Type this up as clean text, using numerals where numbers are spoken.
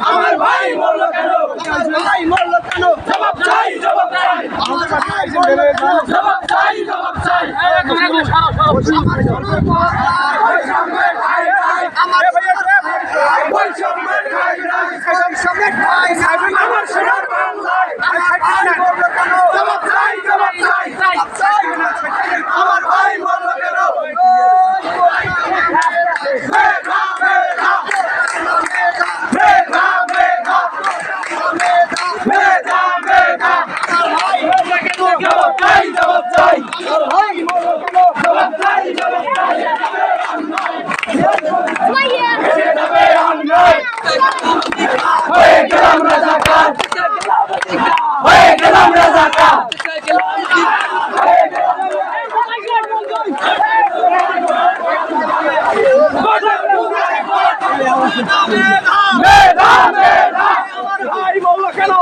আমার ভাই মরল কেন? ভাই মরল কেন? জবাব চাই, জবাব চাই। আমাদের ভাই মরল কেন? জবাব চাই, জবাব চাই। আমার ভাই মরল কেন? মেধা মেধা আমার ভাই বলল কেন?